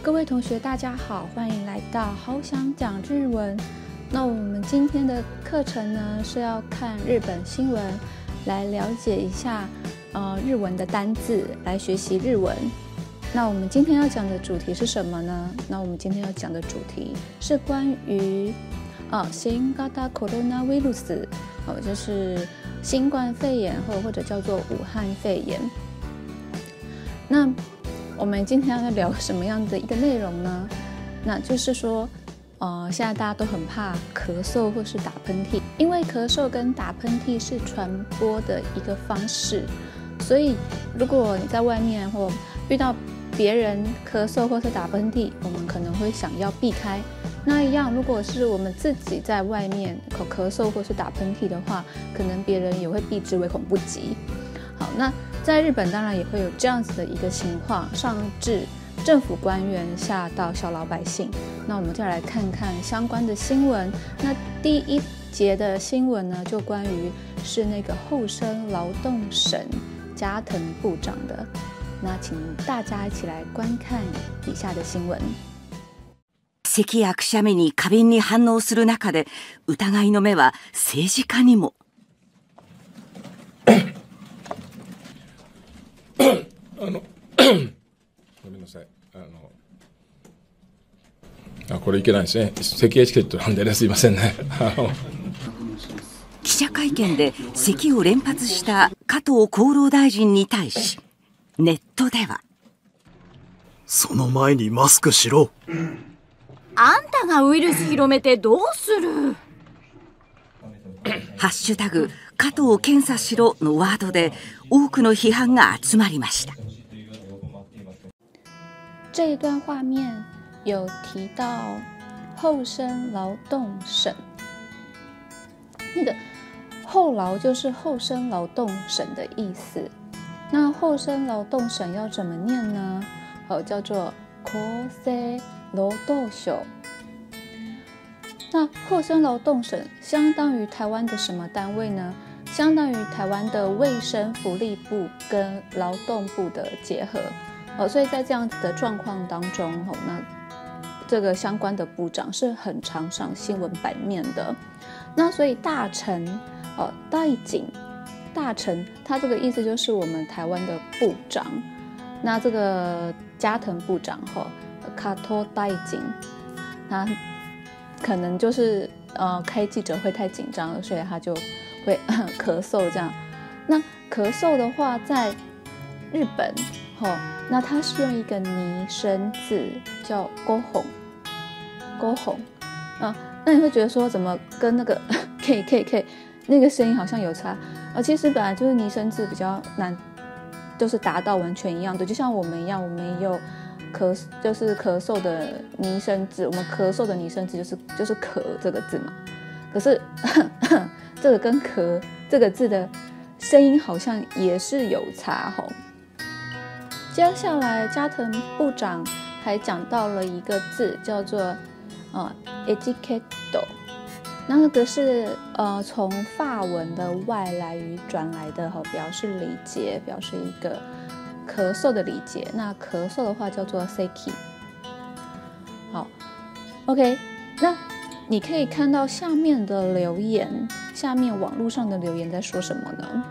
各位同学，大家好，欢迎来到好想讲日文。那我们今天的课程呢是要看日本新闻，来了解一下日文的单字，来学习日文。那我们今天要讲的主题是什么呢？那我们今天要讲的主题是关于新型コロナウイルス，就是新冠肺炎或者叫做武汉肺炎。那我们今天要聊什么样的一个内容呢？那就是说，现在大家都很怕咳嗽或是打喷嚏，因为咳嗽跟打喷嚏是传播的一个方式，所以如果你在外面或遇到别人咳嗽或是打喷嚏，我们可能会想要避开。那一样，如果是我们自己在外面咳嗽或是打喷嚏的话，可能别人也会避之唯恐不及。好，那在日本当然也会有这样子的一个情况，上至政府官员，下到小老百姓。那我们再来看看相关的新闻。那第一节的新闻呢，就关于是那个厚生劳动省加藤部长的。那请大家一起来观看以下的新闻。咳やくしゃみに過敏に反応する中で、疑いの目は政治家にも。ごめんなさい。これいけないですね。咳エチケットなんでね、すいませんね。記者会見で咳を連発した加藤厚労大臣に対し、ネットでは。その前にマスクしろ。あんたがウイルス広めてどうする？ハッシュタグ加藤検査しろのワードで多くの批判が集まりました。这一段画面有提到厚生劳动省，那个厚劳就是厚生劳动省的意思。那厚生劳动省要怎么念呢？叫做厚生労働省。那厚生劳动省相当于台湾的什么单位呢？相当于台湾的卫生福利部跟劳动部的结合。所以在这样子的状况当中，那这个相关的部长是很常上新闻版面的。那所以大臣大臣，他这个意思就是我们台湾的部长。那这个加藤部长加藤大臣，他可能就是开记者会太紧张了，所以他就会咳嗽这样。那咳嗽的话，在日本那它是用一个拟声字叫勾哄那你会觉得说怎么跟那个 K 那个声音好像有差其实本来就是拟声字比较难，就是达到完全一样的，就像我们一样，我们也有就是咳嗽的拟声字，我们咳嗽的拟声字就是咳这个字嘛，可是这个跟咳这个字的声音好像也是有差接下来加藤部长还讲到了一个字叫做etiquette， 那个是从法文的外来语转来的表示礼节，表示一个咳嗽的礼节。那咳嗽的话叫做 seki。 好 OK， 那你可以看到下面的留言，下面网络上的留言在说什么呢？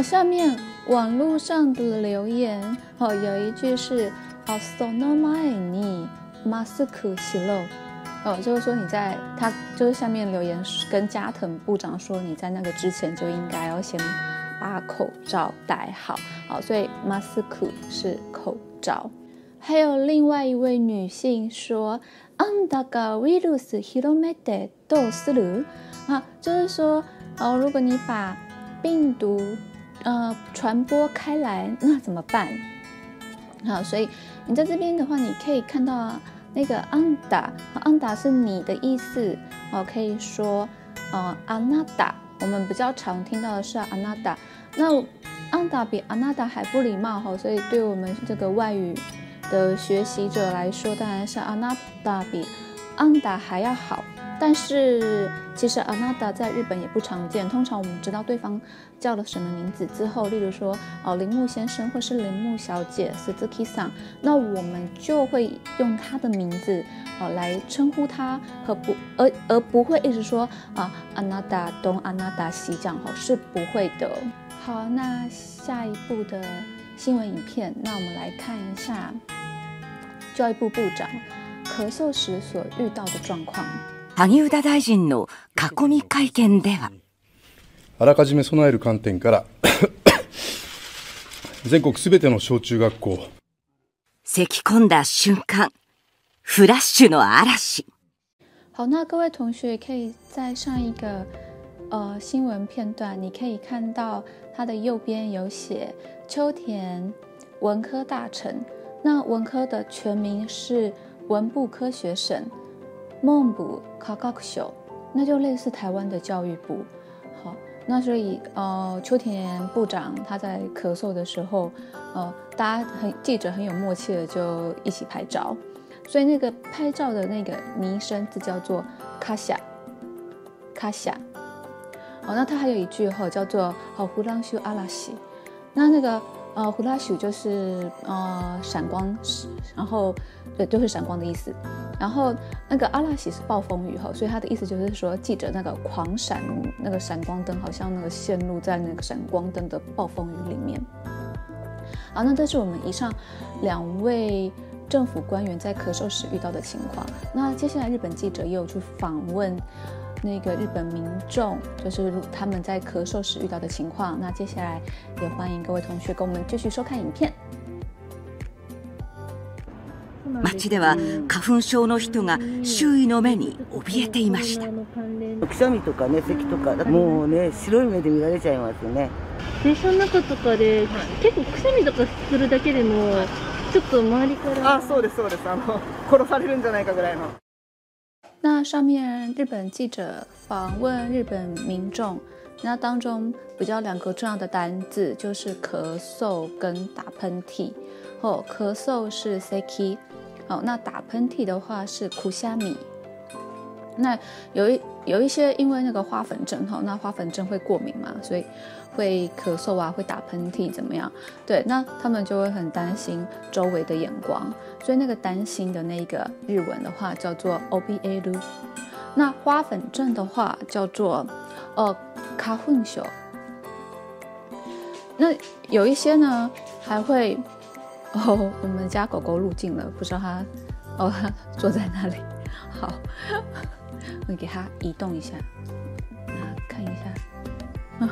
下面网络上的留言有一句是その前にマスクしろ就是说他就是下面留言跟加藤部长说，你在那个之前就应该要先把口罩戴好所以マスク是口罩。还有另外一位女性说あんたがウイルス広めてどうする就是说如果你把病毒传播开来，那怎么办？所以你在这边的话，你可以看到那个安达是你的意思可以说阿纳达，我们比较常听到的是阿纳达。那安达比阿纳达还不礼貌所以对我们这个外语的学习者来说，当然是阿纳达比安达还要好但是其实阿娜达在日本也不常见。通常我们知道对方叫了什么名字之后，例如说铃木先生或是铃木小姐 Suzuki-san， 那我们就会用他的名字来称呼他，而不会一直说阿娜达东阿娜达西这样是不会的。好，那下一部的新闻影片，那我们来看一下教育部部长咳嗽时所遇到的状况。萩生田大臣の囲み会見では、あらかじめ備える観点から全国すべての小中学校咳き込んだ瞬間、フラッシュの嵐。好，那各位同学可以在上一个新闻片段，你可以看到它的右边有写秋田文科大臣。那文科的全名是文部科学省文部科学省，那就类似台湾的教育部。好，那所以秋田部长他在咳嗽的时候，大家记者很有默契的就一起拍照，所以那个拍照的那个拟声字叫做卡夏卡夏。那他还有一句叫做胡浪修阿拉西，那个胡拉修就是闪光，然后对，就是闪光的意思。然后那个阿拉西是暴风雨所以他的意思就是说，记者那个狂闪那个闪光灯，好像那个陷入在那个闪光灯的暴风雨里面。好，那这是我们以上2位政府官员在咳嗽时遇到的情况。那接下来日本记者也有去访问那个日本民众，就是他们在咳嗽时遇到的情况。那接下来也欢迎各位同学跟我们继续收看影片。街では花粉症の人が周囲の目に怯えていました。くしゃみとかね、咳とか、もうね、白い目で見られちゃいますよね。電車の中とかで結構くしゃみとかするだけでもちょっと周りからそうですそうです、殺されるんじゃないかぐらいの。那上面日本记者访问日本民众，那当中比较2个重要的单字就是咳嗽跟打喷嚏。咳嗽是 seki， 那打喷嚏的话是 kusami。那有一些因为那个花粉症那花粉症会过敏嘛，所以会咳嗽会打喷嚏怎么样？对，那他们就会很担心周围的眼光，所以那个担心的那个日文的话叫做 obiru。那花粉症的话叫做花粉症。那有一些呢还会我们家狗狗入镜了，不知道它坐在那里。好，我给它移动一下，看一下。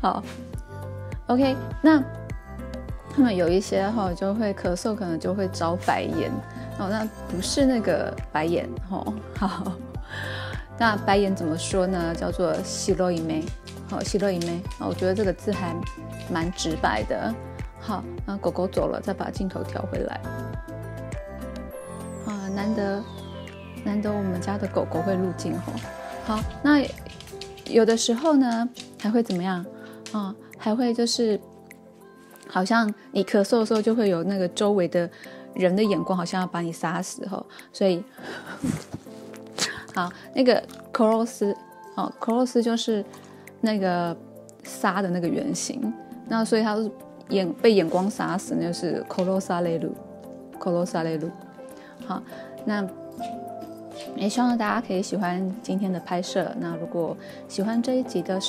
好 ，OK， 那他们有一些就会咳嗽，可能就会招白眼那不是那个白眼好，那白眼怎么说呢？叫做白い目白い目我觉得这个字还蛮直白的。好，那狗狗走了，再把镜头调回来。难得我们家的狗狗会入镜好，那有的时候呢还会怎么样还会就是好像你咳嗽的时候就会有那个周围的人的眼光好像要把你杀死所以好，那个克罗斯就是那个杀的那个原型，那所以它是被眼光杀死，那就是克罗萨雷鲁。好，那也希望大家可以喜欢今天的拍摄。那如果喜欢这一集的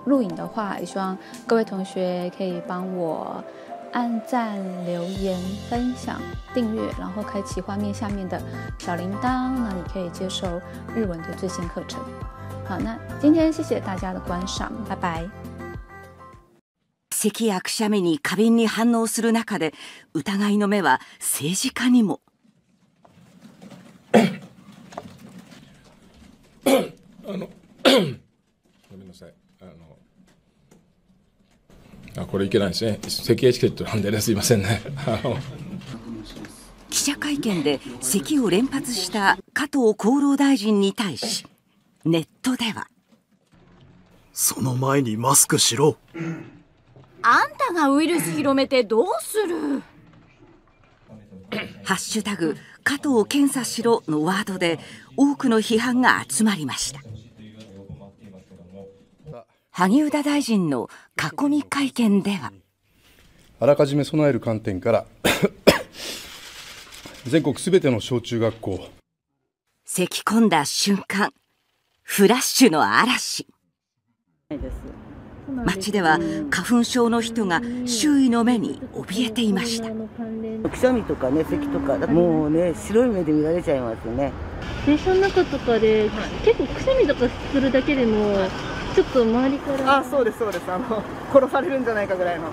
录影的话，也希望各位同学可以帮我按赞、留言、分享、订阅，然后开启画面下面的小铃铛，那你可以接收日文的最新课程。好，那今天谢谢大家的观赏，拜拜。咳やくしゃみに過敏に反応する中で、疑いの目は政治家にも。ごめんなさい。これいけないですね。咳エチケットなんでね、すいませんね。記者会見で咳を連発した加藤厚労大臣に対し、ネットでは。その前にマスクしろ。あんたがウイルス広めてどうする。ハッシュタグ加藤検査しろのワードで多くの批判が集まりました。萩生田大臣の囲み会見では、あらかじめ備える観点から全国すべての小中学校、咳き込んだ瞬間、フラッシュの嵐。街では花粉症の人が周囲の目に怯えていました。くしゃみとかね、咳とか、もうね、白い目で見られちゃいますよね。電車の中とかで、結構くしゃみとかするだけでも、ちょっと周りから。そうです、殺されるんじゃないかぐらいの。